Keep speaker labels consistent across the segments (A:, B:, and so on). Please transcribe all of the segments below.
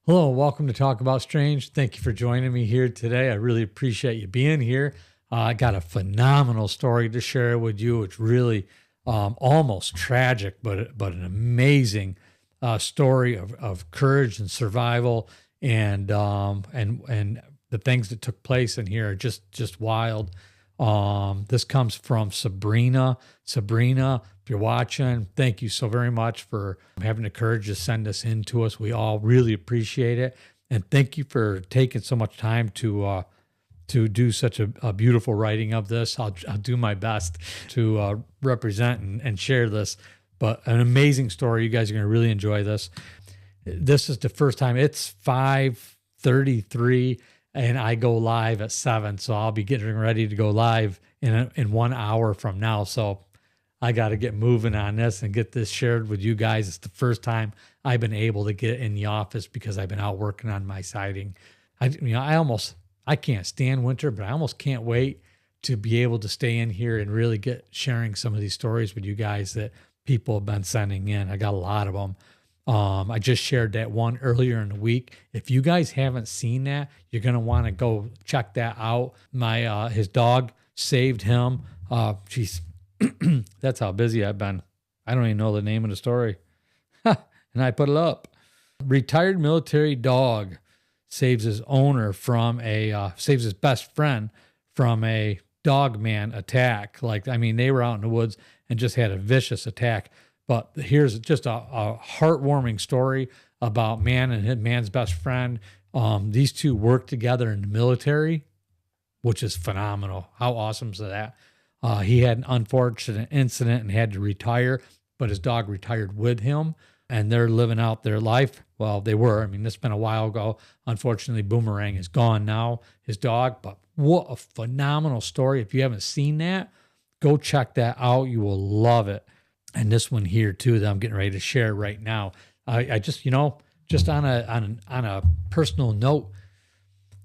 A: Hello, welcome to Talk About Strange. Thank you for joining me here today. I really appreciate you being here. I got a phenomenal story to share with you. It's really almost tragic, but an amazing story of courage and survival, and the things that took place in here are just wild. This comes from Sabrina. Sabrina, if you're watching, thank you so very much for having the courage to send this in to us. We all really appreciate it. And thank you for taking so much time to do such a beautiful writing of this. I'll do my best to represent and share this, but an amazing story. You guys are going to really enjoy this. This is the first time. It's 5:33 and I go live at 7. So I'll be getting ready to go live in 1 hour from now. So I got to get moving on this and get this shared with you guys. It's the first time I've been able to get in the office because I've been out working on my siding. I can't stand winter, but I almost can't wait to be able to stay in here and really get sharing some of these stories with you guys that people have been sending in. I got a lot of them. I just shared that one earlier in the week. If you guys haven't seen that, you're going to want to go check that out. His dog saved him. That's how busy I've been. I don't even know the name of the story. And I put it up. Retired military dog saves his owner saves his best friend from a dog man attack. They were out in the woods and just had a vicious attack. But here's just a heartwarming story about man and his man's best friend. These two worked together in the military, which is phenomenal. How awesome is that? He had an unfortunate incident and had to retire, but his dog retired with him, and they're living out their life. Well, they were. This has been a while ago. Unfortunately, Boomerang is gone now, his dog, but what a phenomenal story. If you haven't seen that, go check that out. You will love it. And this one here too that I'm getting ready to share right now. I just on a personal note,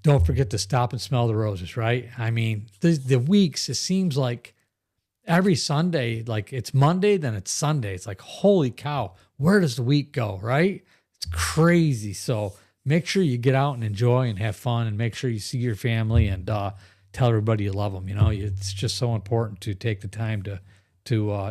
A: don't forget to stop and smell the roses, right? The weeks, it seems like every Sunday, like it's Monday, then it's Sunday. It's like, holy cow, where does the week go, right? It's crazy. So make sure you get out and enjoy and have fun, and make sure you see your family and tell everybody you love them. It's just so important to take the time to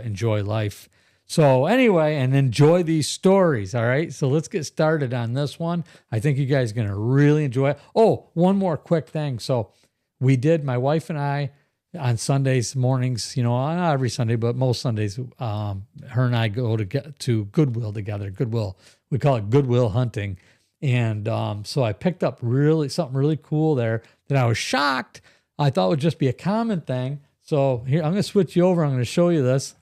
A: enjoy life. So anyway, and enjoy these stories. All right. So let's get started on this one. I think you guys are going to really enjoy it. Oh, one more quick thing. So my wife and I, on Sundays mornings, not every Sunday, but most Sundays, her and I go to Goodwill together. Goodwill, we call it Goodwill hunting. And so I picked up something really cool there that I was shocked. I thought would just be a common thing. So here, I'm going to switch you over. I'm going to show you this.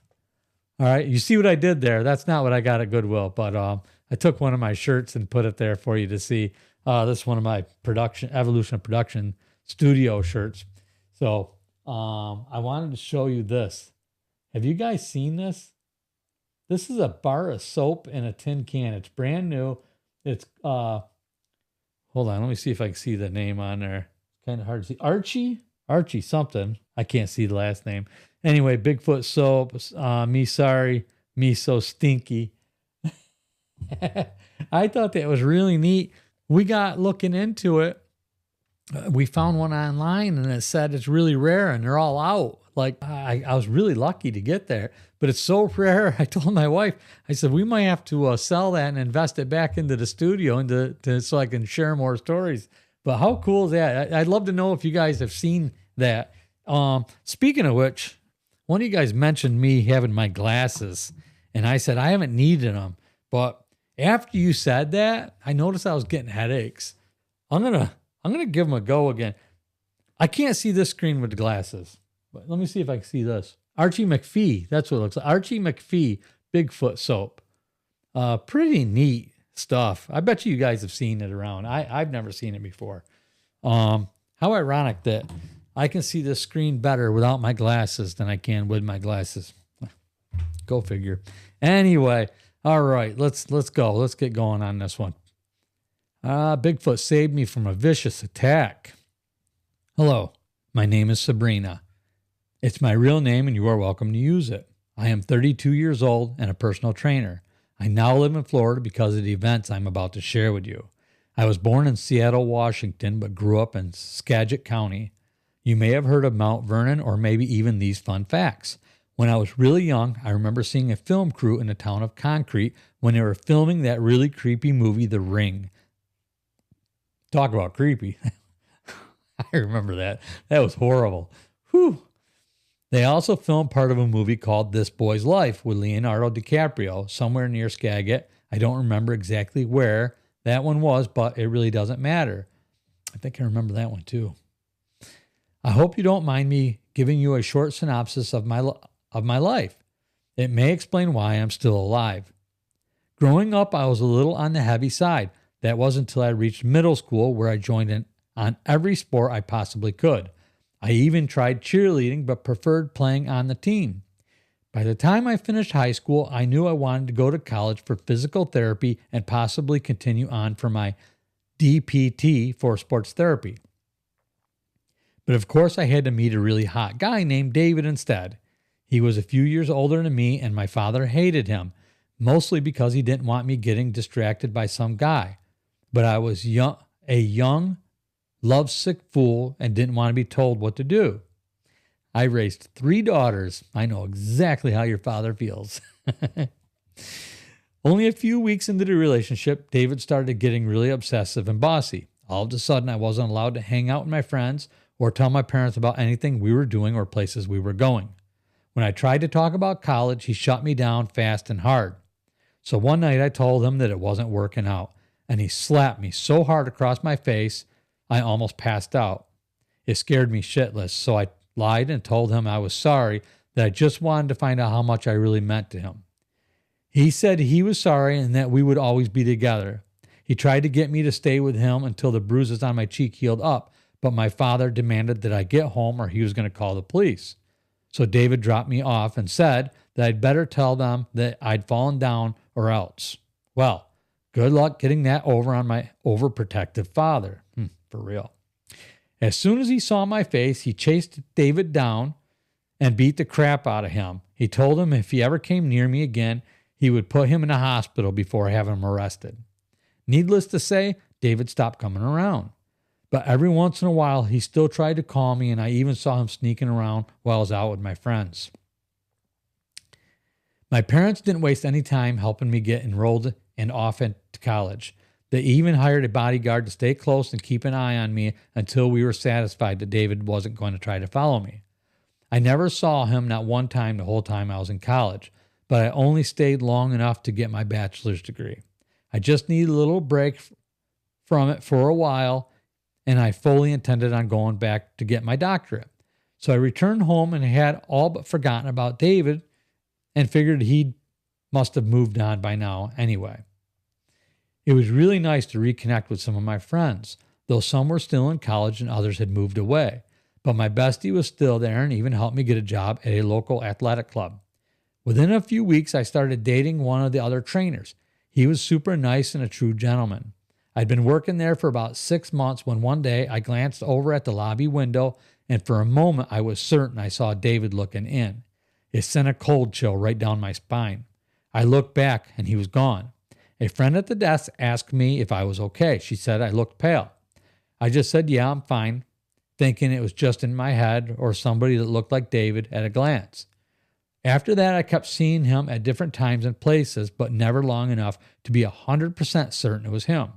A: All right. You see what I did there? That's not what I got at Goodwill, but I took one of my shirts and put it there for you to see. This is one of my Evolution of Production studio shirts. So I wanted to show you this. Have you guys seen this? This is a bar of soap in a tin can. It's brand new. It's, hold on. Let me see if I can see the name on there. Kind of hard to see. Archie something. I can't see the last name. Anyway, Bigfoot soap. Me sorry. Me so stinky. I thought that was really neat. We got looking into it. We found one online and it said it's really rare and they're all out. I was really lucky to get there, but it's so rare. I told my wife, I said, we might have to sell that and invest it back into the studio so I can share more stories. But how cool is that? I'd love to know if you guys have seen that. Speaking of which, one of you guys mentioned me having my glasses, and I said I haven't needed them. But after you said that, I noticed I was getting headaches. I'm gonna give them a go again. I can't see this screen with the glasses, but let me see if I can see this. Archie McPhee, that's what it looks like. Archie McPhee Bigfoot soap. Pretty neat stuff. I bet you guys have seen it around. I've never seen it before. How ironic that I can see this screen better without my glasses than I can with my glasses. Go figure. Anyway, all right, let's go. Let's get going on this one. Bigfoot saved me from a vicious attack. Hello, my name is Sabrina. It's my real name and you are welcome to use it. I am 32 years old and a personal trainer. I now live in Florida because of the events I'm about to share with you. I was born in Seattle, Washington, but grew up in Skagit County. You may have heard of Mount Vernon or maybe even these fun facts. When I was really young, I remember seeing a film crew in the town of Concrete when they were filming that really creepy movie, The Ring. Talk about creepy. I remember that. That was horrible. Whew. They also filmed part of a movie called This Boy's Life with Leonardo DiCaprio somewhere near Skagit. I don't remember exactly where that one was, but it really doesn't matter. I think I remember that one too. I hope you don't mind me giving you a short synopsis of my life. It may explain why I'm still alive. Growing up, I was a little on the heavy side. That wasn't until I reached middle school where I joined in on every sport I possibly could. I even tried cheerleading but preferred playing on the team. By the time I finished high school, I knew I wanted to go to college for physical therapy and possibly continue on for my DPT for sports therapy. But of course, I had to meet a really hot guy named David instead. He was a few years older than me, and my father hated him, mostly because he didn't want me getting distracted by some guy. But I was a young, lovesick fool and didn't want to be told what to do. I raised 3 daughters. I know exactly how your father feels. Only a few weeks into the relationship, David started getting really obsessive and bossy. All of a sudden, I wasn't allowed to hang out with my friends or tell my parents about anything we were doing or places we were going. When I tried to talk about college, he shut me down fast and hard. So one night I told him that it wasn't working out, and he slapped me so hard across my face, I almost passed out. It scared me shitless, so I lied and told him I was sorry, that I just wanted to find out how much I really meant to him. He said he was sorry and that we would always be together. He tried to get me to stay with him until the bruises on my cheek healed up, but my father demanded that I get home or he was going to call the police. So David dropped me off and said that I'd better tell them that I'd fallen down or else. Well, good luck getting that over on my overprotective father. For real. As soon as he saw my face, he chased David down and beat the crap out of him. He told him if he ever came near me again, he would put him in a hospital before having him arrested. Needless to say, David stopped coming around. But every once in a while, he still tried to call me, and I even saw him sneaking around while I was out with my friends. My parents didn't waste any time helping me get enrolled and off into college. They even hired a bodyguard to stay close and keep an eye on me until we were satisfied that David wasn't going to try to follow me. I never saw him, not one time, the whole time I was in college, but I only stayed long enough to get my bachelor's degree. I just needed a little break from it for a while, and I fully intended on going back to get my doctorate. So I returned home and had all but forgotten about David and figured he must have moved on by now anyway. It was really nice to reconnect with some of my friends, though some were still in college and others had moved away. But my bestie was still there and even helped me get a job at a local athletic club. Within a few weeks, I started dating one of the other trainers. He was super nice and a true gentleman. I'd been working there for about 6 months when one day I glanced over at the lobby window, and for a moment I was certain I saw David looking in. It sent a cold chill right down my spine. I looked back and he was gone. A friend at the desk asked me if I was okay. She said I looked pale. I just said, yeah, I'm fine, thinking it was just in my head or somebody that looked like David at a glance. After that, I kept seeing him at different times and places, but never long enough to be 100% certain it was him.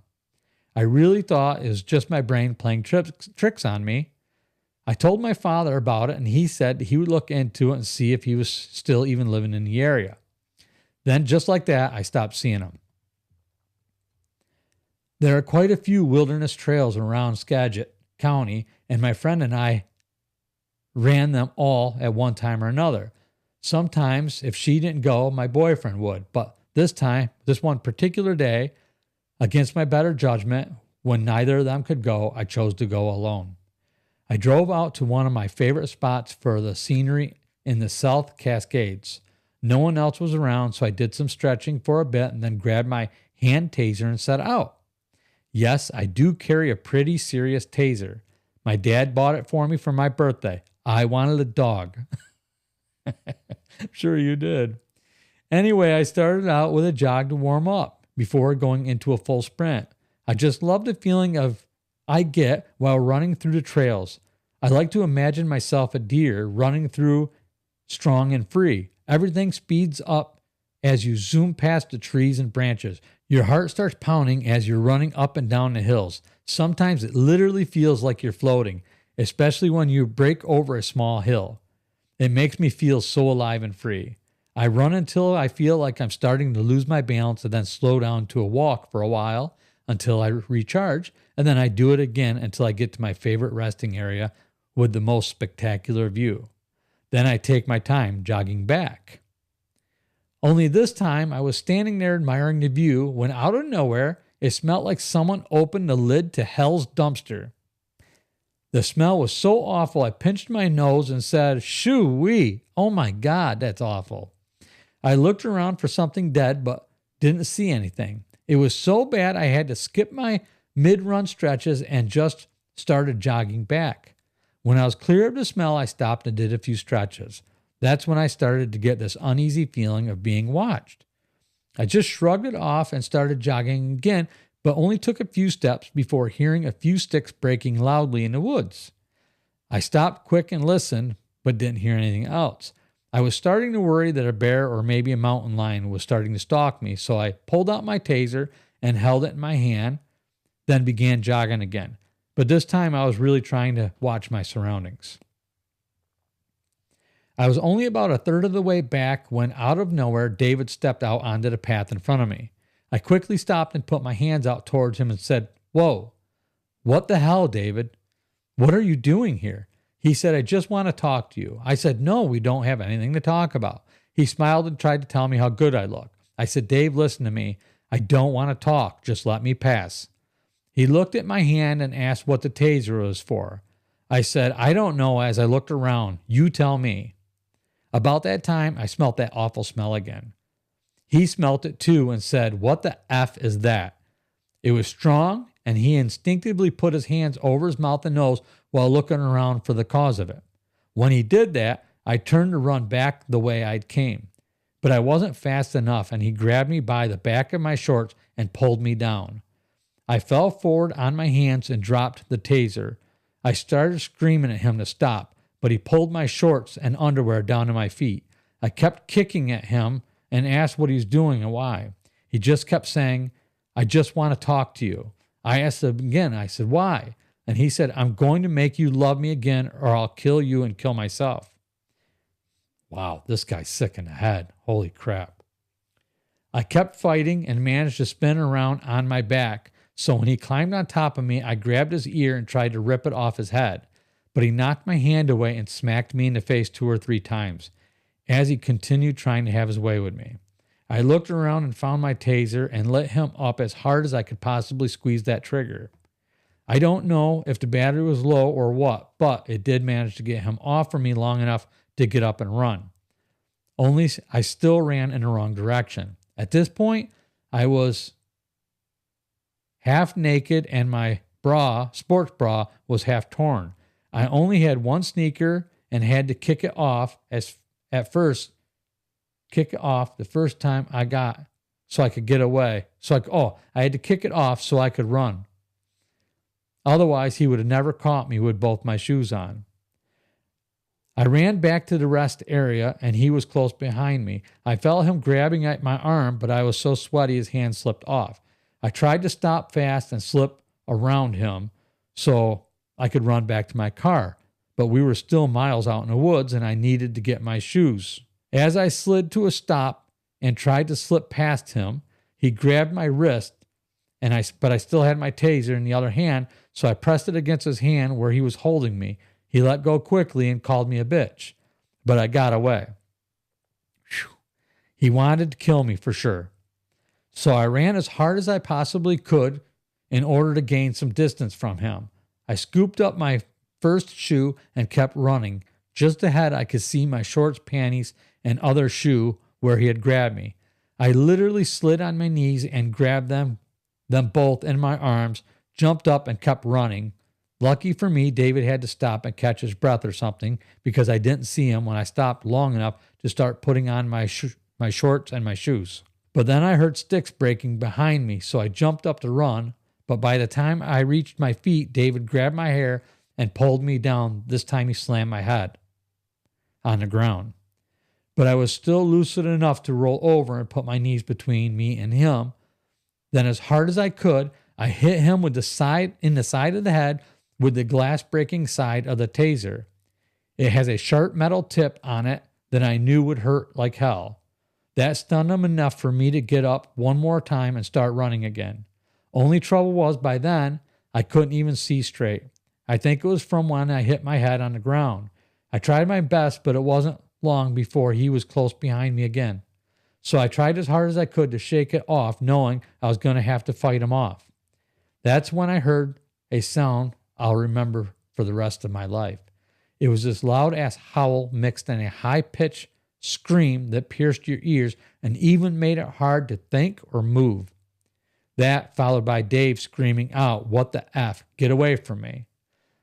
A: I really thought it was just my brain playing tricks on me. I told my father about it, and he said he would look into it and see if he was still even living in the area. Then, just like that, I stopped seeing him. There are quite a few wilderness trails around Skagit County, and my friend and I ran them all at one time or another. Sometimes, if she didn't go, my boyfriend would. But this one particular day, against my better judgment, when neither of them could go, I chose to go alone. I drove out to one of my favorite spots for the scenery in the South Cascades. No one else was around, so I did some stretching for a bit and then grabbed my hand taser and set out. Yes, I do carry a pretty serious taser. My dad bought it for me for my birthday. I wanted a dog. I'm sure you did. Anyway, I started out with a jog to warm up before going into a full sprint. I just love the feeling I get while running through the trails. I like to imagine myself a deer running through strong and free. Everything speeds up as you zoom past the trees and branches. Your heart starts pounding as you're running up and down the hills. Sometimes it literally feels like you're floating, especially when you break over a small hill. It makes me feel so alive and free. I run until I feel like I'm starting to lose my balance and then slow down to a walk for a while until I recharge, and then I do it again until I get to my favorite resting area with the most spectacular view. Then I take my time jogging back. Only this time I was standing there admiring the view when out of nowhere it smelled like someone opened the lid to hell's dumpster. The smell was so awful I pinched my nose and said, "Shoo-wee, oh my God, that's awful." I looked around for something dead but didn't see anything. It was so bad I had to skip my mid-run stretches and just started jogging back. When I was clear of the smell, I stopped and did a few stretches. That's when I started to get this uneasy feeling of being watched. I just shrugged it off and started jogging again, but only took a few steps before hearing a few sticks breaking loudly in the woods. I stopped quick and listened, but didn't hear anything else. I was starting to worry that a bear or maybe a mountain lion was starting to stalk me, so I pulled out my taser and held it in my hand, then began jogging again. But this time I was really trying to watch my surroundings. I was only about a third of the way back when out of nowhere, David stepped out onto the path in front of me. I quickly stopped and put my hands out towards him and said, "Whoa, what the hell, David? What are you doing here?" He said, "I just want to talk to you." I said, "No, we don't have anything to talk about." He smiled and tried to tell me how good I look. I said, "Dave, listen to me. I don't want to talk. Just let me pass." He looked at my hand and asked what the taser was for. I said, "I don't know," as I looked around. "You tell me." About that time, I smelt that awful smell again. He smelt it too and said, "What the F is that?" It was strong, and he instinctively put his hands over his mouth and nose while looking around for the cause of it. When he did that, I turned to run back the way I'd came. But I wasn't fast enough, and he grabbed me by the back of my shorts and pulled me down. I fell forward on my hands and dropped the taser. I started screaming at him to stop, but he pulled my shorts and underwear down to my feet. I kept kicking at him and asked what he was doing and why. He just kept saying, "I just want to talk to you." I asked him again. I said, "Why?" And he said, "I'm going to make you love me again or I'll kill you and kill myself." Wow, this guy's sick in the head. Holy crap. I kept fighting and managed to spin around on my back. So when he climbed on top of me, I grabbed his ear and tried to rip it off his head. But he knocked my hand away and smacked me in the face 2 or 3 times as he continued trying to have his way with me. I looked around and found my taser and lit him up as hard as I could possibly squeeze that trigger. I don't know if the battery was low or what, but it did manage to get him off from me long enough to get up and run. Only I still ran in the wrong direction. At this point, I was half naked and my sports bra, was half torn. I only had one sneaker and had to kick it off the first time I got so I could get away. I had to kick it off so I could run. Otherwise, he would have never caught me with both my shoes on. I ran back to the rest area and he was close behind me. I felt him grabbing at my arm, but I was so sweaty his hand slipped off. I tried to stop fast and slip around him so I could run back to my car, but we were still miles out in the woods and I needed to get my shoes. As I slid to a stop and tried to slip past him, he grabbed my wrist, but I still had my taser in the other hand, so I pressed it against his hand where he was holding me. He let go quickly and called me a bitch, but I got away. Whew. He wanted to kill me for sure. So I ran as hard as I possibly could in order to gain some distance from him. I scooped up my first shoe and kept running. Just ahead, I could see my shorts, panties, and other shoe where he had grabbed me. I literally slid on my knees and grabbed them both in my arms, jumped up and kept running. Lucky for me, David had to stop and catch his breath or something because I didn't see him when I stopped long enough to start putting on my shorts and my shoes. But then I heard sticks breaking behind me, so I jumped up to run, but by the time I reached my feet, David grabbed my hair and pulled me down. This time he slammed my head on the ground. But I was still lucid enough to roll over and put my knees between me and him. Then as hard as I could, I hit him in the side of the head with the glass breaking side of the taser. It has a sharp metal tip on it that I knew would hurt like hell. That stunned him enough for me to get up one more time and start running again. Only trouble was, by then, I couldn't even see straight. I think it was from when I hit my head on the ground. I tried my best, but it wasn't long before he was close behind me again. So I tried as hard as I could to shake it off, knowing I was going to have to fight him off. That's when I heard a sound I'll remember for the rest of my life. It was this loud-ass howl mixed in a high-pitched scream that pierced your ears and even made it hard to think or move. That followed by Dave screaming out, "What the F? Get away from me."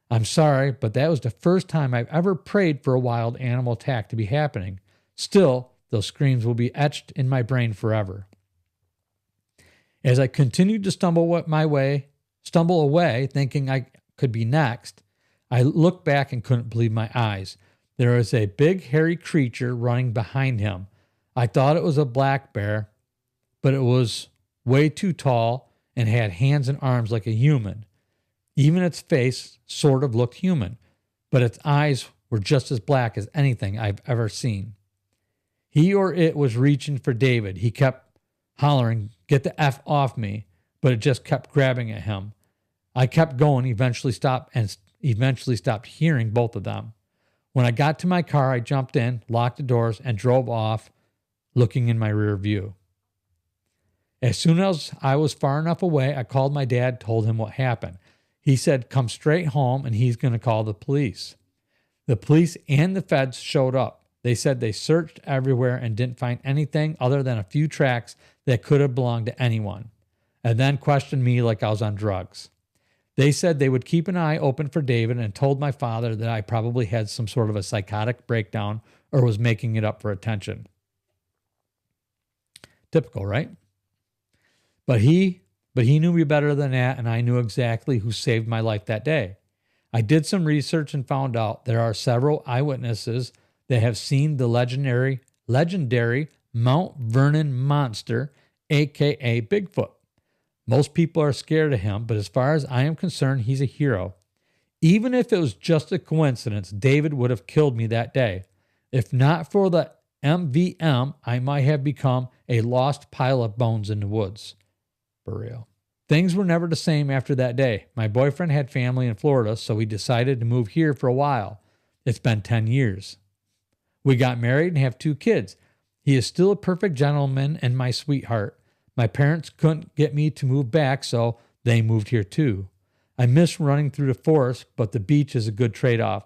A: I'm sorry, but that was the first time I've ever prayed for a wild animal attack to be happening. Still, those screams will be etched in my brain forever. As I continued to stumble away, thinking I could be next, I looked back and couldn't believe my eyes. There was a big, hairy creature running behind him. I thought it was a black bear, but it was way too tall and had hands and arms like a human. Even its face sort of looked human, but its eyes were just as black as anything I've ever seen. He or it was reaching for David. He kept hollering, "Get the F off me," but it just kept grabbing at him. I kept going, eventually stopped hearing both of them. When I got to my car, I jumped in, locked the doors, and drove off, looking in my rear view. As soon as I was far enough away, I called my dad, told him what happened. He said, "Come straight home and he's going to call the police." The police and the feds showed up. They said they searched everywhere and didn't find anything other than a few tracks that could have belonged to anyone, and then questioned me like I was on drugs. They said they would keep an eye open for David and told my father that I probably had some sort of a psychotic breakdown or was making it up for attention. Typical, right? But he knew me better than that, and I knew exactly who saved my life that day. I did some research and found out there are several eyewitnesses that have seen the legendary Mount Vernon monster, aka Bigfoot. Most people are scared of him, but as far as I am concerned, he's a hero. Even if it was just a coincidence, David would have killed me that day. If not for the MVM, I might have become a lost pile of bones in the woods. For real. Things were never the same after that day. My boyfriend had family in Florida, so we decided to move here for a while. It's been 10 years. We got married and have 2 kids. He is still a perfect gentleman and my sweetheart. My parents couldn't get me to move back, so they moved here too. I miss running through the forest, but the beach is a good trade-off.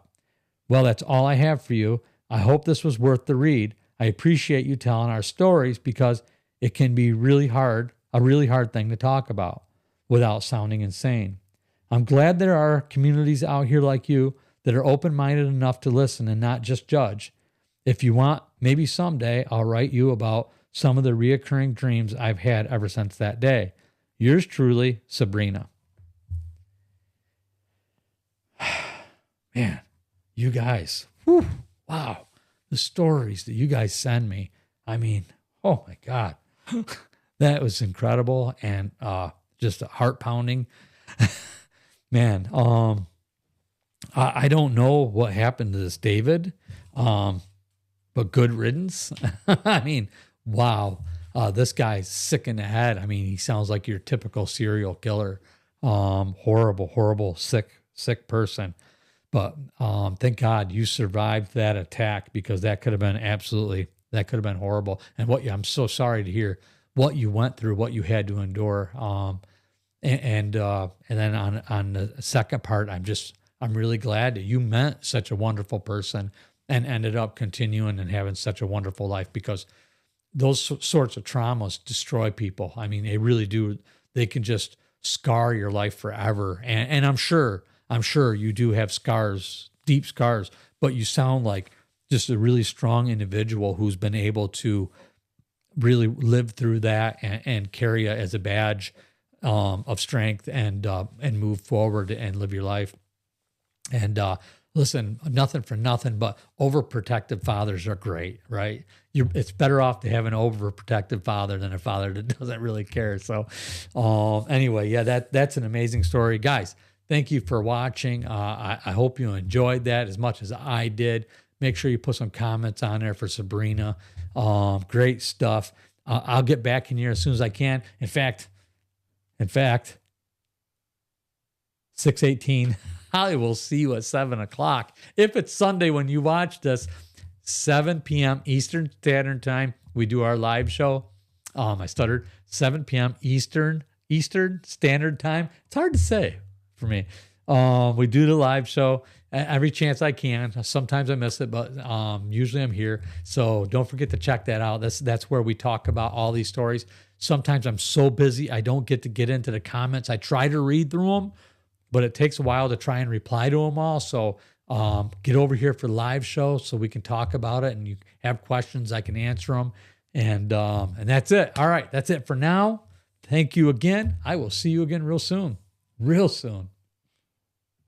A: Well, that's all I have for you. I hope this was worth the read. I appreciate you telling our stories because it can be a really hard thing to talk about without sounding insane. I'm glad there are communities out here like you that are open-minded enough to listen and not just judge. If you want, maybe someday I'll write you about some of the reoccurring dreams I've had ever since that day. Yours truly, Sabrina. Man, you guys, whew, wow, the stories that you guys send me. I mean, oh my God, that was incredible and just heart pounding. Man, I don't know what happened to this David, but good riddance. I mean, wow, this guy's sick in the head. I mean, he sounds like your typical serial killer. Horrible, sick person. But thank God you survived that attack because that could have been horrible. And I'm so sorry to hear what you went through, what you had to endure. And then on the second part, I'm really glad that you met such a wonderful person and ended up continuing and having such a wonderful life, because those sorts of traumas destroy people. I mean, they really do. They can just scar your life forever. And I'm sure you do have scars, deep scars, but you sound like just a really strong individual who's been able to really live through that and carry it as a badge of strength and move forward and live your life. And listen, nothing for nothing, but overprotective fathers are great, right? It's better off to have an overprotective father than a father that doesn't really care. So anyway, yeah, that's an amazing story. Guys, thank you for watching. I hope you enjoyed that as much as I did. Make sure you put some comments on there for Sabrina. Great stuff. I'll get back in here as soon as I can. In fact, 6:18. I will see you at 7 o'clock. If it's Sunday when you watch this, 7 p.m. Eastern Standard Time, we do our live show. I stuttered. 7 p.m. Eastern Standard Time. It's hard to say for me. We do the live show every chance I can. Sometimes I miss it, but usually I'm here. So don't forget to check that out. That's where we talk about all these stories. Sometimes I'm so busy, I don't get to get into the comments. I try to read through them, but it takes a while to try and reply to them all. So get over here for the live show so we can talk about it, and you have questions, I can answer them. And that's it. All right, that's it for now. Thank you again. I will see you again real soon. Real soon.